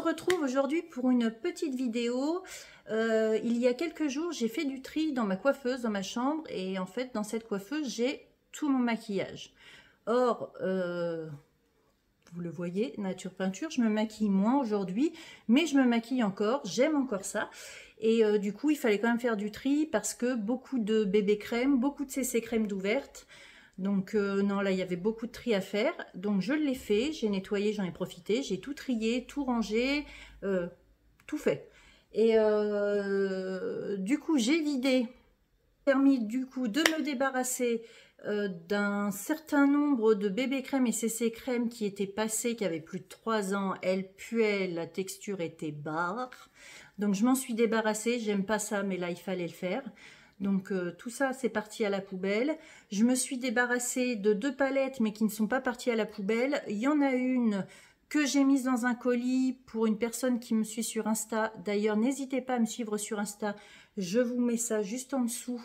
retrouve aujourd'hui pour une petite vidéo. Il y a quelques jours, j'ai fait du tri dans ma coiffeuse, dans ma chambre. Et en fait, dans cette coiffeuse, j'ai tout mon maquillage. Or, vous le voyez, nature peinture, je me maquille moins aujourd'hui. Mais je me maquille encore, j'aime encore ça. Et du coup, il fallait quand même faire du tri parce que beaucoup de bébé crème, beaucoup de CC crème d'ouverte. Donc non, là il y avait beaucoup de tri à faire, donc je l'ai fait, j'ai nettoyé, j'en ai profité, j'ai tout trié, tout rangé, tout fait. Et du coup j'ai vidé, permis du coup de me débarrasser d'un certain nombre de bébé crème et CC crème qui étaient passés, qui avaient plus de 3 ans, elles puaient, la texture était barre. Donc je m'en suis débarrassée, j'aime pas ça mais là il fallait le faire. Donc tout ça c'est parti à la poubelle. Je me suis débarrassée de 2 palettes mais qui ne sont pas parties à la poubelle. Il y en a une que j'ai mise dans un colis pour une personne qui me suit sur Insta. D'ailleurs n'hésitez pas à me suivre sur Insta. Je vous mets ça juste en dessous.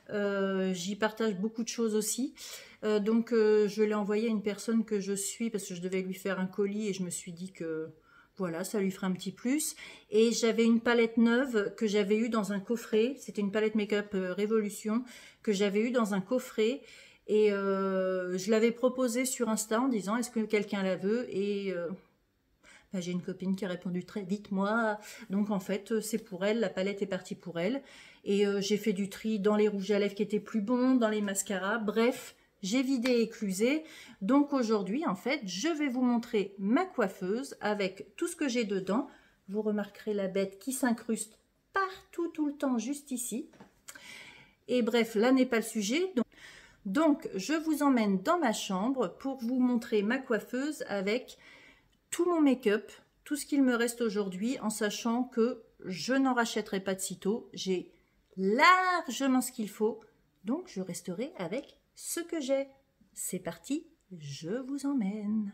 J'y partage beaucoup de choses aussi. Donc je l'ai envoyé à une personne que je suis parce que je devais lui faire un colis et je me suis dit que voilà, ça lui ferait un petit plus. Et j'avais une palette neuve que j'avais eue dans un coffret. C'était une palette Make-up Révolution que j'avais eue dans un coffret. Et je l'avais proposée sur Insta en disant est-ce que quelqu'un la veut. Et ben, j'ai une copine qui a répondu très vite, moi. Donc en fait, c'est pour elle. La palette est partie pour elle. Et j'ai fait du tri dans les rouges à lèvres qui étaient plus bons, dans les mascaras. Bref, j'ai vidé et éclusé. Donc aujourd'hui, en fait, je vais vous montrer ma coiffeuse avec tout ce que j'ai dedans. Vous remarquerez la bête qui s'incruste partout, tout le temps, juste ici. Et bref, là n'est pas le sujet. Donc, je vous emmène dans ma chambre pour vous montrer ma coiffeuse avec tout mon make-up, tout ce qu'il me reste aujourd'hui, en sachant que je n'en rachèterai pas de sitôt. J'ai largement ce qu'il faut. Donc, je resterai avec ce que j'ai. C'est parti, je vous emmène.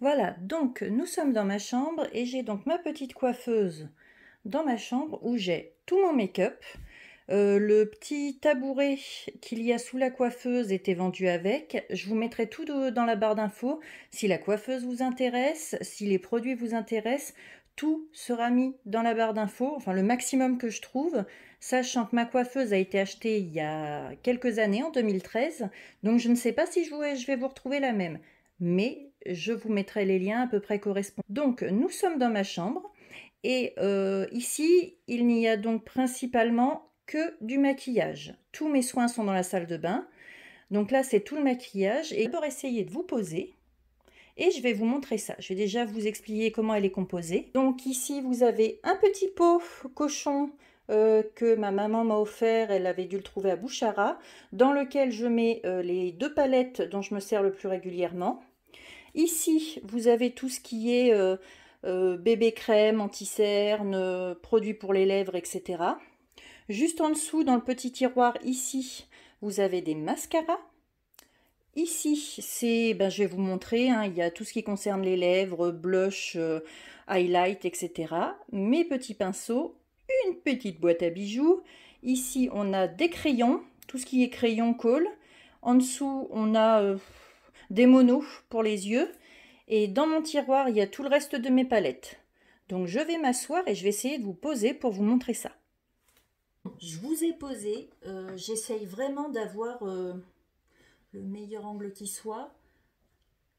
Voilà, donc nous sommes dans ma chambre et j'ai donc ma petite coiffeuse dans ma chambre où j'ai tout mon make-up. Le petit tabouret qu'il y a sous la coiffeuse était vendu avec. Je vous mettrai tout dans la barre d'infos. Si la coiffeuse vous intéresse, si les produits vous intéressent, tout sera mis dans la barre d'infos, enfin le maximum que je trouve, sachant que ma coiffeuse a été achetée il y a quelques années, en 2013, donc je ne sais pas si je vais vous retrouver la même, mais je vous mettrai les liens à peu près correspondants. Donc nous sommes dans ma chambre, et ici, il n'y a donc principalement que du maquillage. Tous mes soins sont dans la salle de bain, donc là c'est tout le maquillage, et je vais essayer de vous poser. Et je vais vous montrer ça. Je vais déjà vous expliquer comment elle est composée. Donc ici, vous avez un petit pot cochon que ma maman m'a offert. Elle avait dû le trouver à Bouchara, dans lequel je mets les 2 palettes dont je me sers le plus régulièrement. Ici, vous avez tout ce qui est bébé crème, anti-cerne, produits pour les lèvres, etc. Juste en dessous, dans le petit tiroir, ici, vous avez des mascaras. Ici, c'est, je vais vous montrer, hein, il y a tout ce qui concerne les lèvres, blush, highlight, etc. Mes petits pinceaux, une petite boîte à bijoux. Ici, on a des crayons, tout ce qui est crayon colle. En dessous, on a des monos pour les yeux. Et dans mon tiroir, il y a tout le reste de mes palettes. Donc, je vais m'asseoir et je vais essayer de vous poser pour vous montrer ça. Je vous ai posé, j'essaye vraiment d'avoir le meilleur angle qui soit.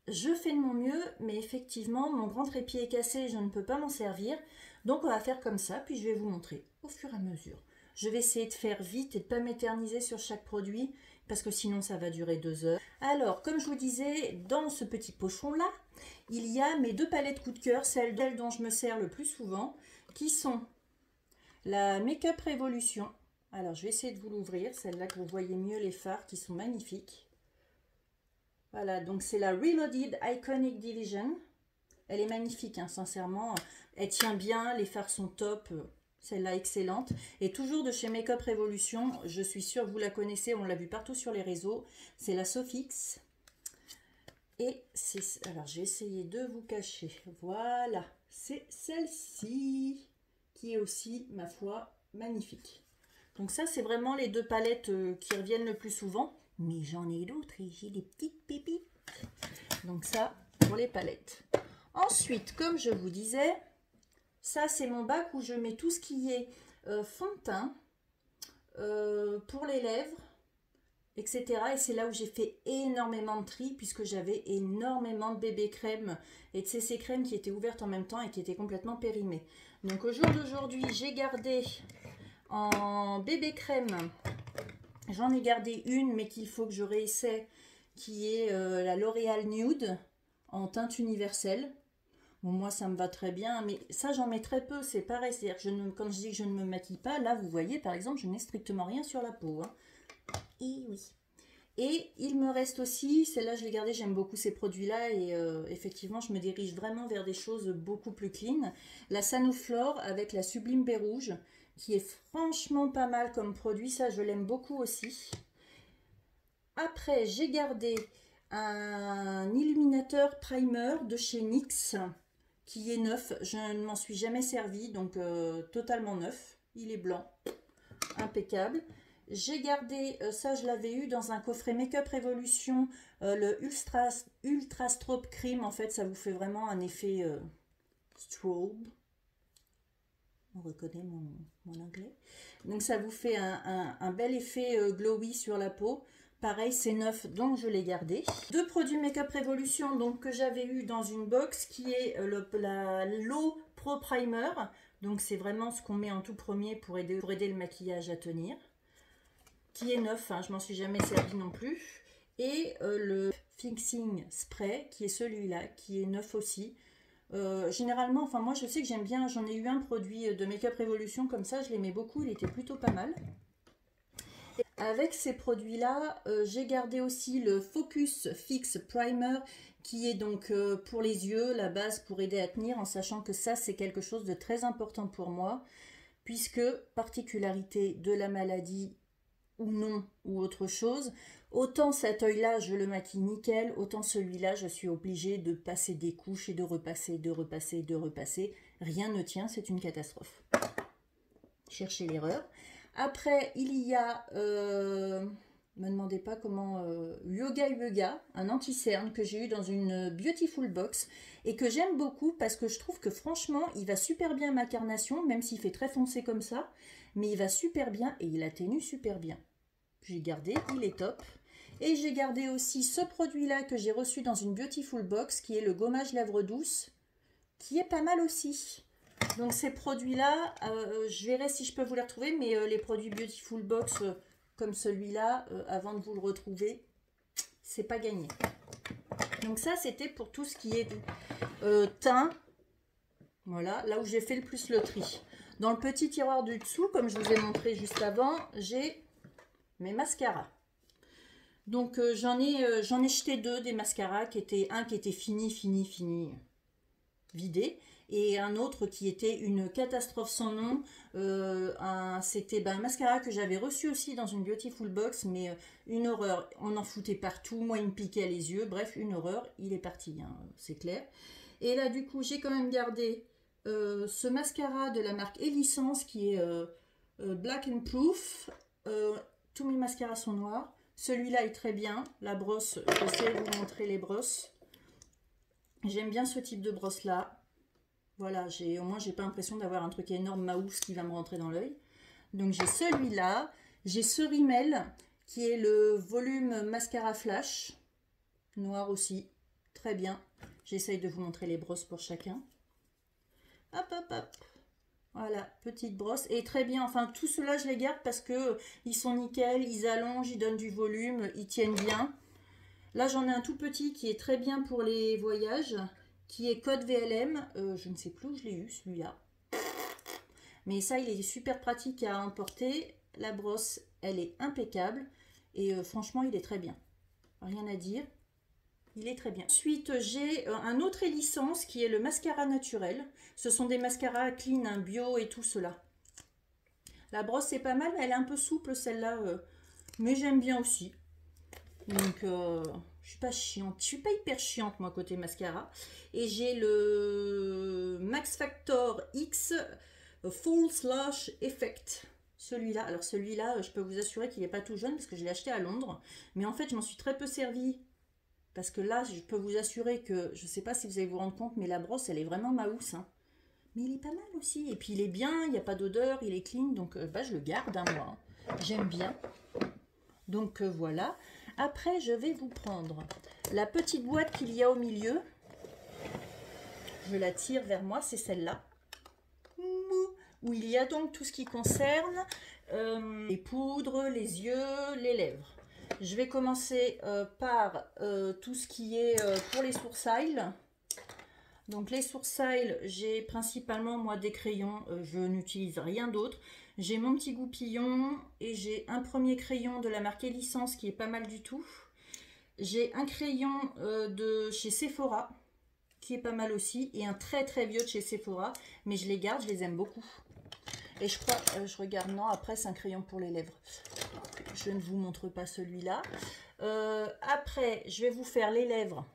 Je fais de mon mieux, mais effectivement, mon grand trépied est cassé, je ne peux pas m'en servir. Donc on va faire comme ça, puis je vais vous montrer au fur et à mesure. Je vais essayer de faire vite et de ne pas m'éterniser sur chaque produit, parce que sinon ça va durer 2 heures. Alors, comme je vous disais, dans ce petit pochon-là, il y a mes 2 palettes coup de cœur, celles d'elles dont je me sers le plus souvent, qui sont la Make-up Révolution. Alors, je vais essayer de vous l'ouvrir, celle-là que vous voyez mieux les fards qui sont magnifiques. Voilà, donc c'est la Reloaded Iconic Division. Elle est magnifique, hein, sincèrement. Elle tient bien, les fards sont top. Celle-là, excellente. Et toujours de chez Make-up Révolution, je suis sûre que vous la connaissez, on l'a vu partout sur les réseaux. C'est la Sofix. Et c'est... Alors, j'ai essayé de vous cacher. Voilà, c'est celle-ci qui est aussi, ma foi, magnifique. Donc ça, c'est vraiment les 2 palettes qui reviennent le plus souvent. Mais j'en ai d'autres et j'ai des petites pépites. Donc ça, pour les palettes. Ensuite, comme je vous disais, Ça, c'est mon bac où je mets tout ce qui est fond de teint, pour les lèvres, etc. Et c'est là où j'ai fait énormément de tri puisque j'avais énormément de bébé crème et de CC crème qui étaient ouvertes en même temps et qui étaient complètement périmées. Donc au jour d'aujourd'hui, j'ai gardé en bébé crème, j'en ai gardé une mais qu'il faut que je réessaie, qui est la L'Oréal Nude en teinte universelle. Bon, moi ça me va très bien, mais ça j'en mets très peu, c'est pareil, c'est-à-dire que quand je dis que je ne me maquille pas, là vous voyez par exemple je n'ai strictement rien sur la peau, hein. Et oui. Et il me reste aussi, celle-là je l'ai gardée, j'aime beaucoup ces produits-là et effectivement je me dirige vraiment vers des choses beaucoup plus clean. La Sanoflore avec la Sublime Baie Rouge, qui est franchement pas mal comme produit, ça je l'aime beaucoup aussi. Après j'ai gardé un illuminateur primer de chez NYX, qui est neuf, je ne m'en suis jamais servi, donc totalement neuf, il est blanc, impeccable. J'ai gardé, ça je l'avais eu dans un coffret Make-up Revolution, le Ultra Strobe Cream, en fait ça vous fait vraiment un effet strobe, on reconnaît mon anglais, donc ça vous fait un bel effet glowy sur la peau. Pareil, c'est neuf, donc je l'ai gardé. Deux produits Make-up Revolution donc, que j'avais eu dans une box, qui est la Low Pro Primer. Donc c'est vraiment ce qu'on met en tout premier pour aider le maquillage à tenir. Qui est neuf, hein, je m'en suis jamais servi non plus. Et le Fixing Spray, qui est celui-là, qui est neuf aussi. Généralement, enfin moi je sais que j'aime bien, j'en ai eu un produit de Make-up Revolution comme ça, je l'aimais beaucoup, il était plutôt pas mal. Avec ces produits-là, j'ai gardé aussi le Focus Fix Primer, qui est donc pour les yeux, la base pour aider à tenir, en sachant que ça, c'est quelque chose de très important pour moi, puisque, particularité de la maladie ou non, ou autre chose, autant cet œil-là, je le maquille nickel, autant celui-là, je suis obligée de passer des couches et de repasser, de repasser, de repasser. Rien ne tient, c'est une catastrophe. Cherchez l'erreur. Après, il y a, me demandez pas comment, Yoga, un anti-cerne que j'ai eu dans une Beautiful Box et que j'aime beaucoup parce que je trouve que franchement, il va super bien à ma carnation, même s'il fait très foncé comme ça, mais il va super bien et il atténue super bien. J'ai gardé, il est top. Et j'ai gardé aussi ce produit-là que j'ai reçu dans une Beautiful Box, qui est le gommage lèvres douce, qui est pas mal aussi. Donc ces produits-là, je verrai si je peux vous les retrouver, mais les produits Beautiful Box comme celui-là, avant de vous le retrouver, c'est pas gagné. Donc ça, c'était pour tout ce qui est teint. Voilà, là où j'ai fait le plus le tri. Dans le petit tiroir du dessous, comme je vous ai montré juste avant, j'ai mes mascaras. Donc j'en ai jeté deux des mascaras, un qui était fini, vidé, et un autre qui était une catastrophe sans nom. C'était un mascara que j'avais reçu aussi dans une Beautiful Box, mais une horreur, on en foutait partout, moi il me piquait les yeux, bref une horreur, il est parti, hein, c'est clair. Et là du coup j'ai quand même gardé ce mascara de la marque Elicence, qui est Black and Proof. Tous mes mascaras sont noirs, celui-là est très bien, la brosse, je sais vous montrer les brosses. J'aime bien ce type de brosse là. Voilà, au moins j'ai pas l'impression d'avoir un truc énorme maousse qui va me rentrer dans l'œil. Donc j'ai celui-là, j'ai ce Rimmel qui est le volume mascara flash, noir aussi, très bien. J'essaye de vous montrer les brosses pour chacun. Hop hop hop. Voilà, petite brosse, et très bien, enfin tout cela je les garde parce que ils sont nickel, ils allongent, ils donnent du volume, ils tiennent bien. Là j'en ai un tout petit qui est très bien pour les voyages, qui est code VLM, je ne sais plus où je l'ai eu celui-là. Mais ça il est super pratique à emporter, la brosse elle est impeccable, et franchement il est très bien. Rien à dire. Il est très bien. Ensuite, j'ai un autre Elicence qui est le mascara naturel. Ce sont des mascaras clean, hein, bio et tout cela. La brosse est pas mal, elle est un peu souple celle-là, mais j'aime bien aussi. Donc, je suis pas chiante. Je suis pas hyper chiante moi côté mascara. Et j'ai le Max Factor X Full Slash Effect. Celui-là, alors celui-là, je peux vous assurer qu'il n'est pas tout jeune parce que je l'ai acheté à Londres. Mais en fait, je m'en suis très peu servi. Parce que là, je peux vous assurer que, je ne sais pas si vous allez vous rendre compte, mais la brosse, elle est vraiment maousse. Hein. Mais il est pas mal aussi. Et puis il est bien, il n'y a pas d'odeur, il est clean. Donc bah, je le garde un mois. J'aime bien. Donc voilà. Après, je vais vous prendre la petite boîte qu'il y a au milieu. Je la tire vers moi, c'est celle-là. Où il y a donc tout ce qui concerne les poudres, les yeux, les lèvres. Je vais commencer par tout ce qui est pour les sourcils. Donc les sourcils, j'ai principalement moi des crayons, je n'utilise rien d'autre. J'ai mon petit goupillon et j'ai un premier crayon de la marque Licence qui est pas mal du tout. J'ai un crayon de chez Sephora qui est pas mal aussi et un très très vieux de chez Sephora, mais je les garde, je les aime beaucoup. Et je crois, je regarde, non, après c'est un crayon pour les lèvres. Je ne vous montre pas celui-là. Après, je vais vous faire les lèvres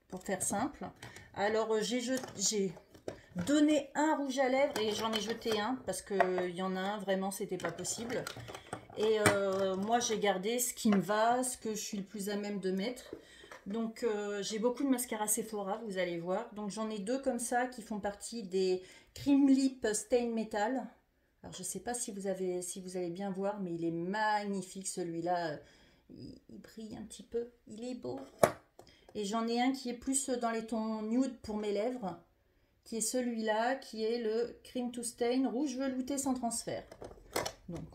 pour faire simple. Alors, j'ai donné un rouge à lèvres et j'en ai jeté un parce qu'il y en a un, vraiment, c'était pas possible. Et moi, j'ai gardé ce qui me va, ce que je suis le plus à même de mettre. Donc, j'ai beaucoup de mascara Sephora, vous allez voir. Donc, j'en ai deux comme ça qui font partie des Cream Lip Stain Metal. Alors, je ne sais pas si vous allez bien voir, mais il est magnifique celui-là. Il brille un petit peu, il est beau. Et j'en ai un qui est plus dans les tons nude pour mes lèvres, qui est celui-là, qui est le Cream to Stain rouge velouté sans transfert. Donc,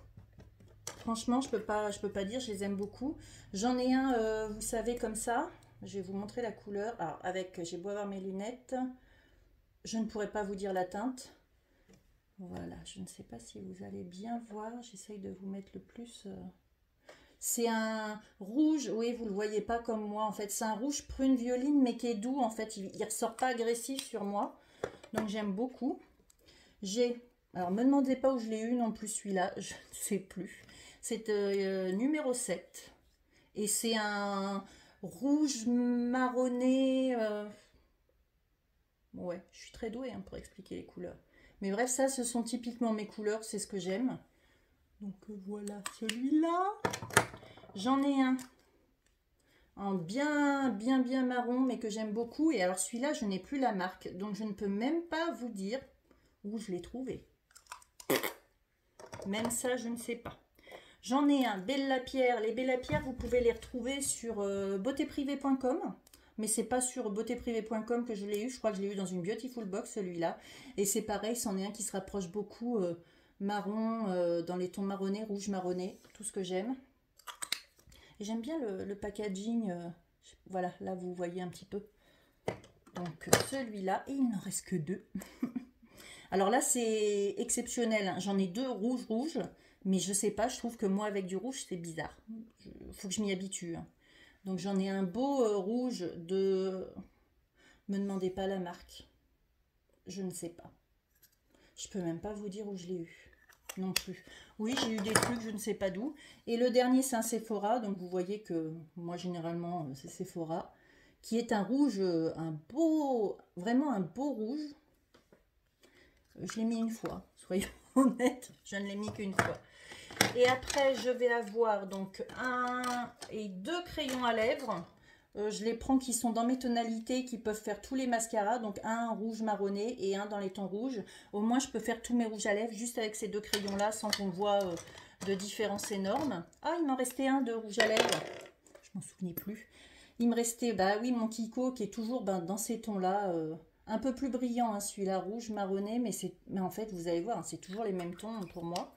franchement, je peux pas dire, je les aime beaucoup. J'en ai un, vous savez, comme ça. Je vais vous montrer la couleur. Alors, j'ai beau avoir mes lunettes, je ne pourrais pas vous dire la teinte. Voilà, je ne sais pas si vous allez bien voir. J'essaye de vous mettre le plus... C'est un rouge, oui, vous ne le voyez pas comme moi, en fait. C'est un rouge prune violine, mais qui est doux, en fait. Il ne ressort pas agressif sur moi. Donc, j'aime beaucoup. Alors, ne me demandez pas où je l'ai eu non plus, celui-là. Je ne sais plus. C'est numéro 7. Et c'est un rouge marronné. Ouais, je suis très douée hein, pour expliquer les couleurs. Mais bref, ça, ce sont typiquement mes couleurs, c'est ce que j'aime. Donc voilà celui-là. J'en ai un en bien marron, mais que j'aime beaucoup. Et alors celui-là, je n'ai plus la marque. Donc je ne peux même pas vous dire où je l'ai trouvé. Même ça, je ne sais pas. J'en ai un Bella Pierre. Les Bella Pierre, vous pouvez les retrouver sur beautéprivée.com. Mais c'est pas sur beautéprivée.com que je l'ai eu. Je crois que je l'ai eu dans une Beautiful Box, celui-là. Et c'est pareil, c'en est un qui se rapproche beaucoup marron, dans les tons marronnés, rouge marronné. Tout ce que j'aime. Et j'aime bien le packaging. Voilà, là vous voyez un petit peu. Donc celui-là, et il n'en reste que deux. Alors là, c'est exceptionnel. Hein. J'en ai deux rouges. Mais je sais pas, je trouve que moi, avec du rouge, c'est bizarre. Faut que je m'y habitue. Hein. Donc j'en ai un beau rouge de... Me demandez pas la marque. Je ne sais pas. Je peux même pas vous dire où je l'ai eu. Non plus. Oui, j'ai eu des trucs, je ne sais pas d'où. Et le dernier, c'est un Sephora. Donc vous voyez que moi, généralement, c'est Sephora. Qui est un rouge, vraiment un beau rouge. Je l'ai mis une fois, soyons honnêtes. Je ne l'ai mis qu'une fois. Et après, je vais avoir donc un et deux crayons à lèvres. Je les prends qui sont dans mes tonalités, qui peuvent faire tous les mascaras. Donc un rouge marronné et un dans les tons rouges. Au moins, je peux faire tous mes rouges à lèvres juste avec ces deux crayons-là, sans qu'on voit de différence énorme. Ah, il m'en restait un de rouge à lèvres. Je m'en souvenais plus. Il me restait, bah oui, mon Kiko qui est toujours dans ces tons-là. Un peu plus brillant, hein, celui-là, rouge marronné. Mais en fait, vous allez voir, hein, c'est toujours les mêmes tons pour moi.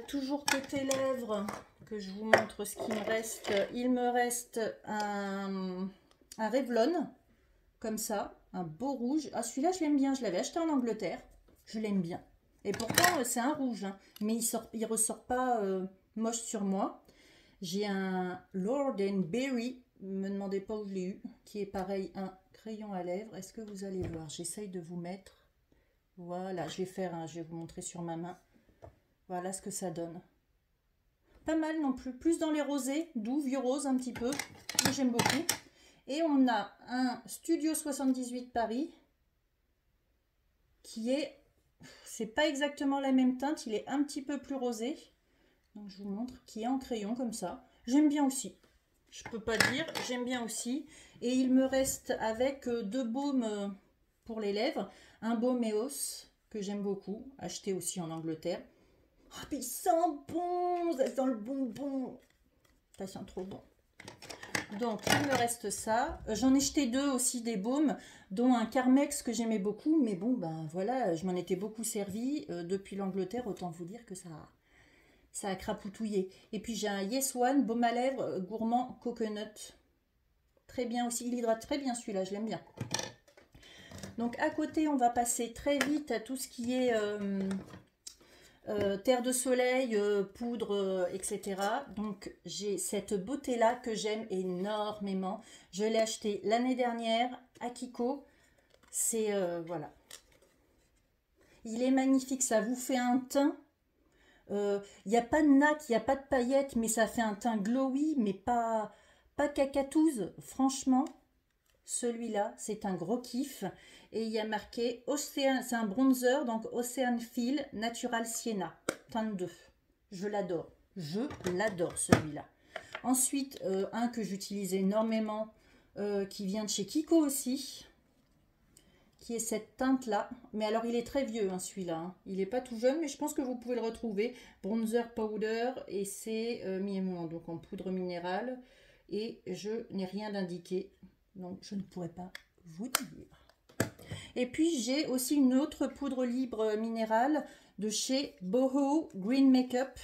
Toujours côté lèvres, que je vous montre ce qu'il me reste. Il me reste un Revlon, comme ça, un beau rouge. Ah, celui-là, je l'aime bien, je l'avais acheté en Angleterre. Je l'aime bien. Et pourtant, c'est un rouge, hein, mais il ressort pas moche sur moi. J'ai un Lord & Berry, ne me demandez pas où je l'ai eu, qui est pareil, un crayon à lèvres. Est-ce que vous allez voir? J'essaye de vous mettre. Voilà, je vais vous montrer sur ma main. Voilà ce que ça donne. Pas mal non plus. Plus dans les rosés, doux, vieux rose un petit peu. J'aime beaucoup. Et on a un Studio 78 Paris qui est... C'est pas exactement la même teinte. Il est un petit peu plus rosé. Donc je vous montre. Qui est en crayon comme ça. J'aime bien aussi. Je peux pas dire. J'aime bien aussi. Et il me reste avec deux baumes pour les lèvres. Un baume Eos que j'aime beaucoup, acheté aussi en Angleterre. Oh, puis il sent bon, ça sent le bonbon. Ça sent trop bon. Donc, il me reste ça. J'en ai jeté 2 aussi des baumes, dont un Carmex que j'aimais beaucoup. Mais bon, ben voilà, je m'en étais beaucoup servi. Depuis l'Angleterre, autant vous dire que ça a crapoutouillé. Et puis, j'ai un Yes One, baume à lèvres, gourmand coconut. Très bien aussi. Il hydrate très bien celui-là, je l'aime bien. Donc, à côté, on va passer très vite à tout ce qui est... terre de soleil, poudre, etc. Donc j'ai cette beauté là que j'aime énormément. Je l'ai acheté l'année dernière à Kiko. C'est voilà. Il est magnifique, ça vous fait un teint. Il n'y a pas de nacre, il n'y a pas de paillettes, mais ça fait un teint glowy, mais pas cacatouze. Franchement, celui-là, c'est un gros kiff. Et il y a marqué Océan, c'est un bronzer, donc Ocean Feel Natural Sienna, teinte 2. Je l'adore. Je l'adore celui-là. Ensuite, un que j'utilise énormément, qui vient de chez Kiko aussi, qui est cette teinte-là. Mais alors, il est très vieux, hein, celui-là. Hein. Il n'est pas tout jeune, mais je pense que vous pouvez le retrouver. Bronzer Powder, et c'est donc en poudre minérale. Et je n'ai rien d'indiqué, donc je ne pourrais pas vous dire. Et puis j'ai aussi une autre poudre libre minérale de chez Boho Green Makeup,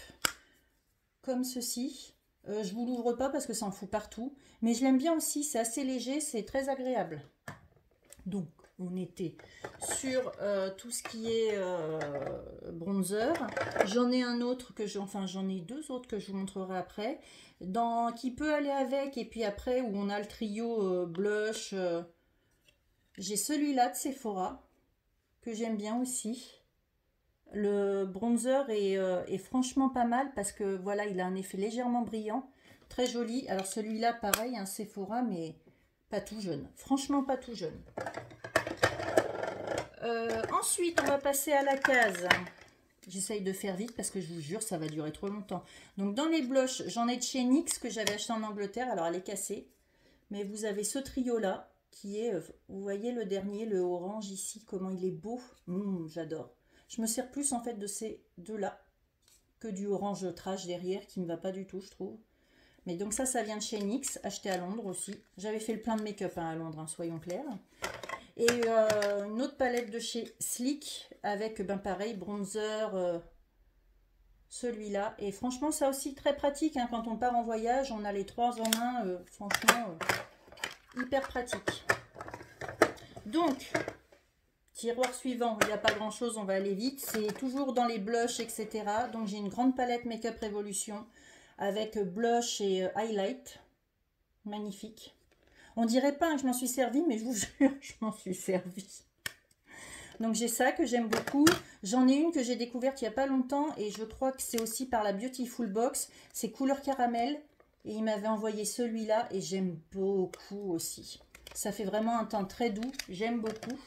comme ceci. Je vous l'ouvre pas parce que ça en fout partout, mais je l'aime bien aussi, c'est assez léger, c'est très agréable. Donc on était sur tout ce qui est bronzer. J'en ai un autre que j'en ai 2 autres que je vous montrerai après, qui peut aller avec, et puis après où on a le trio blush. J'ai celui-là de Sephora, que j'aime bien aussi. Le bronzer est franchement pas mal, parce que voilà, il a un effet légèrement brillant. Très joli. Alors celui-là, pareil, un Sephora, mais pas tout jeune. Franchement, pas tout jeune. Ensuite, on va passer à la case. J'essaye de faire vite, parce que je vous jure, ça va durer trop longtemps. Donc dans les blushs, j'en ai de chez NYX, que j'avais acheté en Angleterre. Alors elle est cassée. Mais vous avez ce trio-là, qui est, vous voyez le dernier, le orange ici, comment il est beau. J'adore. Je me sers plus en fait de ces deux-là que du orange trash derrière, qui ne me va pas du tout, je trouve. Mais donc ça vient de chez NYX, acheté à Londres aussi. J'avais fait le plein de make-up à Londres, hein, soyons clairs. Et une autre palette de chez Sleek, avec pareil, bronzer, celui-là. Et franchement, ça aussi très pratique, hein, quand on part en voyage, on a les 3 en 1, franchement... hyper pratique. Donc, tiroir suivant, il n'y a pas grand chose, on va aller vite. C'est toujours dans les blushs, etc. Donc, j'ai une grande palette Make-up Revolution avec blush et highlight. Magnifique. On dirait pas que je m'en suis servi, mais je vous jure, je m'en suis servi. Donc, j'ai ça que j'aime beaucoup. J'en ai une que j'ai découverte il n'y a pas longtemps et je crois que c'est aussi par la Beautiful Box. C'est couleur caramel. Et il m'avait envoyé celui-là et j'aime beaucoup aussi. Ça fait vraiment un teint très doux, j'aime beaucoup.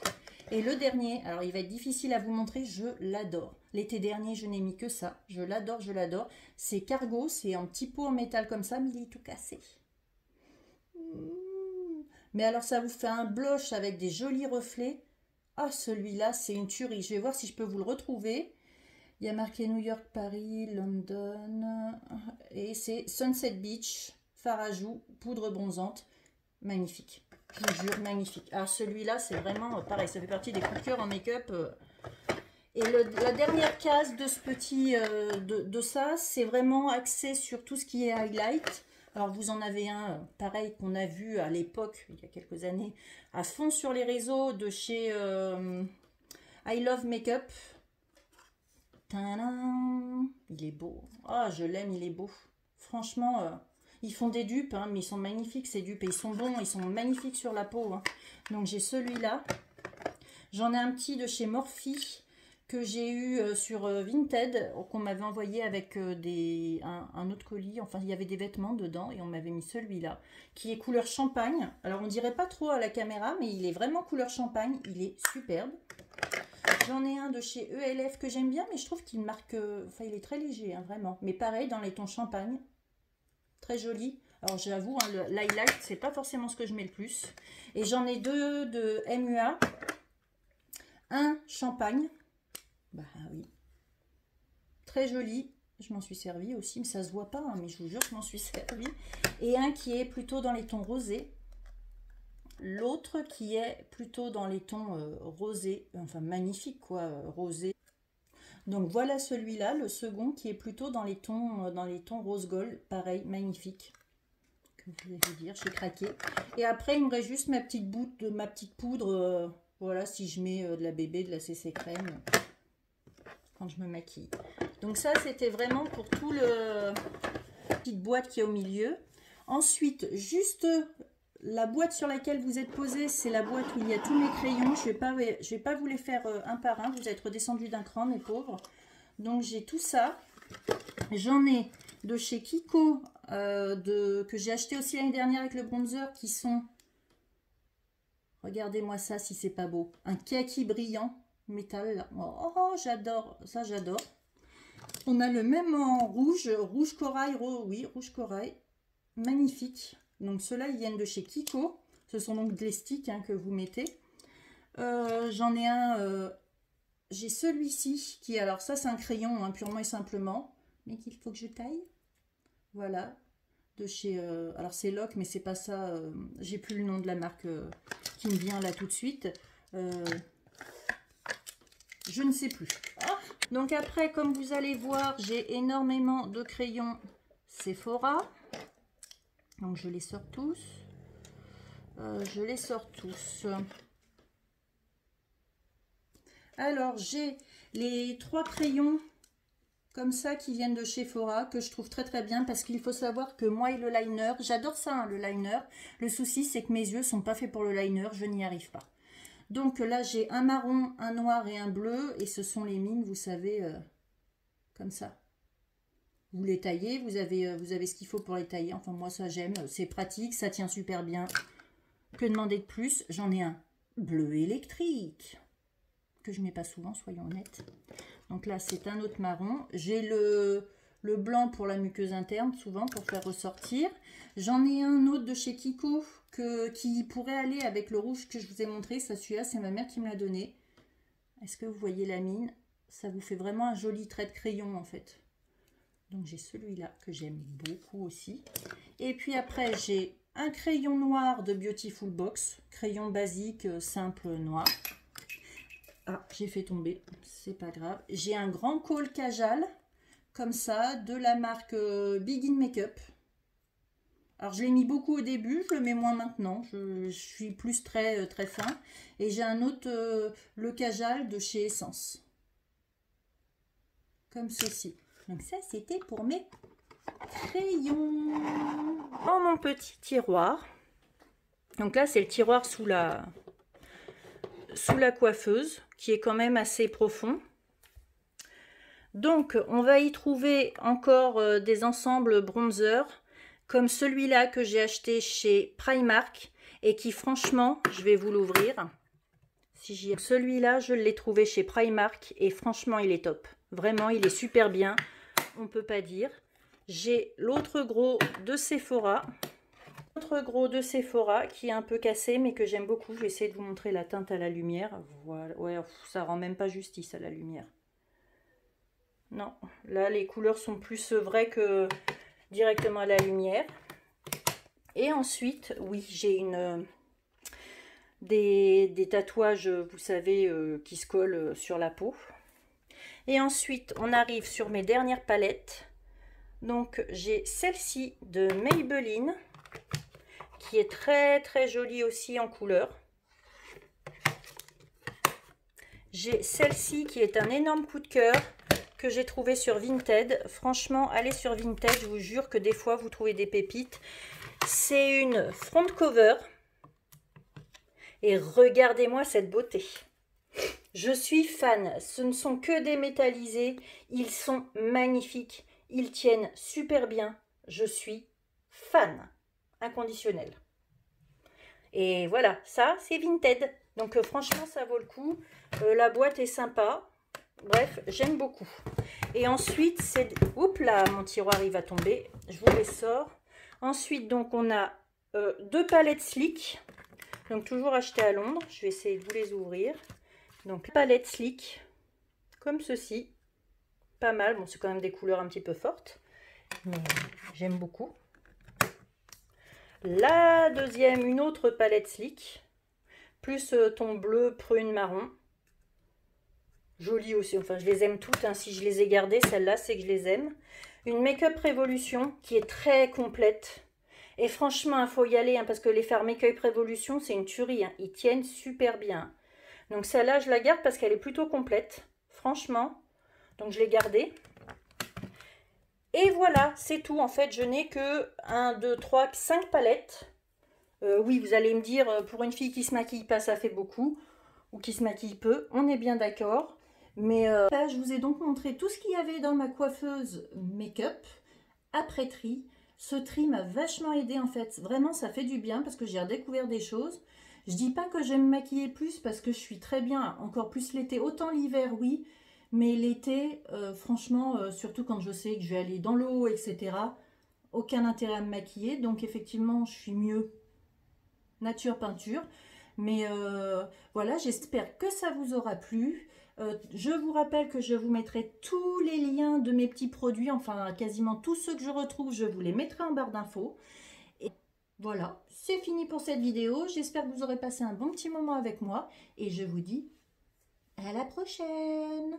Et le dernier, alors il va être difficile à vous montrer, je l'adore. L'été dernier, je n'ai mis que ça, je l'adore, je l'adore. C'est Cargo, c'est un petit pot en métal comme ça, mais il est tout cassé. Mais alors ça vous fait un blush avec des jolis reflets. Ah, celui-là, c'est une tuerie. Je vais voir si je peux vous le retrouver. Il y a marqué New York, Paris, London. Et c'est Sunset Beach, fard à joues, poudre bronzante. Magnifique. Je vous jure, magnifique. Alors celui-là, c'est vraiment pareil. Ça fait partie des coups de cœur en make-up. Et la dernière case de ce petit, de ça, c'est vraiment axé sur tout ce qui est highlight. Alors vous en avez un, pareil, qu'on a vu à l'époque, il y a quelques années, à fond sur les réseaux de chez I Love Makeup. Tadam, il est beau. Ah, je l'aime, il est beau. Franchement, ils font des dupes, hein, mais ils sont magnifiques ces dupes. Et ils sont bons, ils sont magnifiques sur la peau. Hein. Donc j'ai celui-là. J'en ai un petit de chez Morphe que j'ai eu sur Vinted, qu'on m'avait envoyé avec un autre colis. Enfin, il y avait des vêtements dedans et on m'avait mis celui-là, qui est couleur champagne. Alors, on dirait pas trop à la caméra, mais il est vraiment couleur champagne. Il est superbe. J'en ai un de chez ELF que j'aime bien, mais je trouve qu'il marque... Enfin, il est très léger, hein, vraiment. Mais pareil, dans les tons champagne. Très joli. Alors, j'avoue, hein, l'highlight, c'est pas forcément ce que je mets le plus. Et j'en ai deux de MUA. un champagne. Bah oui. Très joli. Je m'en suis servi aussi, mais ça se voit pas, hein, mais je vous jure, je m'en suis servi. Et un qui est plutôt dans les tons rosés. L'autre qui est plutôt dans les tons rosés, enfin magnifique quoi, rosé. Donc voilà celui-là, le second qui est plutôt dans les tons rose gold, pareil, magnifique. Que vous allez dire, j'ai craqué. Et après il me reste juste ma petite poudre, voilà, si je mets de la bébé, de la CC crème quand je me maquille. Donc ça c'était vraiment pour tout le petite boîte qui est au milieu. Ensuite, juste la boîte sur laquelle vous êtes posé, c'est la boîte où il y a tous mes crayons. Je vais pas vous les faire un par un. Vous êtes redescendus d'un cran, mes pauvres. Donc, j'ai tout ça. J'en ai de chez Kiko, que j'ai acheté aussi l'année dernière avec le bronzer, qui sont... Regardez-moi ça, si c'est pas beau. Un kaki brillant, métal. Oh, j'adore. Ça, j'adore. On a le même en rouge. Rouge corail. Oui, rouge corail. Magnifique. Donc ceux-là, ils viennent de chez Kiko. Ce sont donc des sticks hein, que vous mettez. J'en ai un, j'ai celui-ci qui, alors ça c'est un crayon hein, purement et simplement, mais qu'il faut que je taille. Voilà, de chez, alors c'est Loc, mais c'est pas ça. J'ai plus le nom de la marque qui me vient là tout de suite. Je ne sais plus. Ah, donc après, comme vous allez voir, j'ai énormément de crayons Sephora. Donc je les sors tous. Alors j'ai les 3 crayons comme ça qui viennent de chez Sephora que je trouve très très bien parce qu'il faut savoir que moi et le liner, j'adore ça hein, le liner. Le souci c'est que mes yeux sont pas faits pour le liner, je n'y arrive pas. Donc là j'ai un marron, un noir et un bleu et ce sont les mines, vous savez, comme ça. Vous les taillez, vous avez ce qu'il faut pour les tailler. Enfin, moi, ça, j'aime. C'est pratique, ça tient super bien. Que demander de plus? J'en ai un bleu électrique, que je mets pas souvent, soyons honnêtes. Donc là, c'est un autre marron. J'ai le blanc pour la muqueuse interne, souvent, pour faire ressortir. J'en ai un autre de chez Kiko, qui pourrait aller avec le rouge que je vous ai montré. Ça, celui-là, c'est ma mère qui me l'a donné. Est-ce que vous voyez la mine? Ça vous fait vraiment un joli trait de crayon, en fait. Donc j'ai celui-là que j'aime beaucoup aussi. Et puis après j'ai un crayon noir de Beautiful Box. Crayon basique, simple, noir. Ah, j'ai fait tomber, c'est pas grave. J'ai un grand col Kajal, comme ça, de la marque Begin Makeup. Alors je l'ai mis beaucoup au début, je le mets moins maintenant. Je suis plus très fin. Et j'ai un autre, le Kajal de chez Essence. Comme ceci. Donc ça, c'était pour mes crayons. Dans mon petit tiroir. Donc là, c'est le tiroir sous la coiffeuse, qui est quand même assez profond. Donc, on va y trouver encore des ensembles bronzer, comme celui-là que j'ai acheté chez Primark, et qui, franchement, je vais vous l'ouvrir. Celui-là, je l'ai trouvé chez Primark, et franchement, il est top. Vraiment, il est super bien. On peut pas dire. J'ai l'autre gros de Sephora. L'autre gros de Sephora qui est un peu cassé mais que j'aime beaucoup. Je vais essayer de vous montrer la teinte à la lumière. Voilà. Ouais, ça rend même pas justice à la lumière. Non, là les couleurs sont plus vraies que directement à la lumière. Et ensuite, oui, j'ai des tatouages, vous savez, qui se collent sur la peau. Et ensuite, on arrive sur mes dernières palettes. Donc, j'ai celle-ci de Maybelline, qui est très très jolie aussi en couleur. J'ai celle-ci qui est un énorme coup de cœur, que j'ai trouvé sur Vinted. Franchement, allez sur Vinted, je vous jure que des fois, vous trouvez des pépites. C'est une front cover. Et regardez-moi cette beauté. Je suis fan, ce ne sont que des métallisés, ils sont magnifiques, ils tiennent super bien, je suis fan, inconditionnel. Et voilà, ça c'est Vinted, donc franchement ça vaut le coup, la boîte est sympa, bref, j'aime beaucoup. Et ensuite, c'est... Oups là, mon tiroir il va tomber, je vous les sors. Ensuite, donc on a 2 palettes Slick, donc toujours achetées à Londres, je vais essayer de vous les ouvrir. Donc palette Slick, comme ceci. Pas mal, bon c'est quand même des couleurs un petit peu fortes, mais j'aime beaucoup. La deuxième, une autre palette Slick, plus ton bleu, prune, marron. Jolie aussi, enfin je les aime toutes, hein. Si je les ai gardées, celle-là c'est que je les aime. Une Make-up Révolution qui est très complète. Et franchement, il faut y aller, hein, parce que les fards Make-up Révolution, c'est une tuerie, hein. Ils tiennent super bien. Donc celle-là, je la garde parce qu'elle est plutôt complète, franchement. Donc je l'ai gardée. Et voilà, c'est tout. En fait, je n'ai que 1, 2, 3, 5 palettes. Oui, vous allez me dire, pour une fille qui se maquille pas, ça fait beaucoup. Ou qui se maquille peu, on est bien d'accord. Mais là, je vous ai donc montré tout ce qu'il y avait dans ma coiffeuse make-up après tri. Ce tri m'a vachement aidé en fait. Vraiment, ça fait du bien parce que j'ai redécouvert des choses. Je dis pas que j'aime me maquiller plus parce que je suis très bien, encore plus l'été. Autant l'hiver, oui. Mais l'été, franchement, surtout quand je sais que je vais aller dans l'eau, etc., aucun intérêt à me maquiller. Donc effectivement, je suis mieux nature peinture. Mais voilà, j'espère que ça vous aura plu. Je vous rappelle que je vous mettrai tous les liens de mes petits produits, enfin quasiment tous ceux que je retrouve, je vous les mettrai en barre d'infos. Et voilà, c'est fini pour cette vidéo. J'espère que vous aurez passé un bon petit moment avec moi et je vous dis à la prochaine.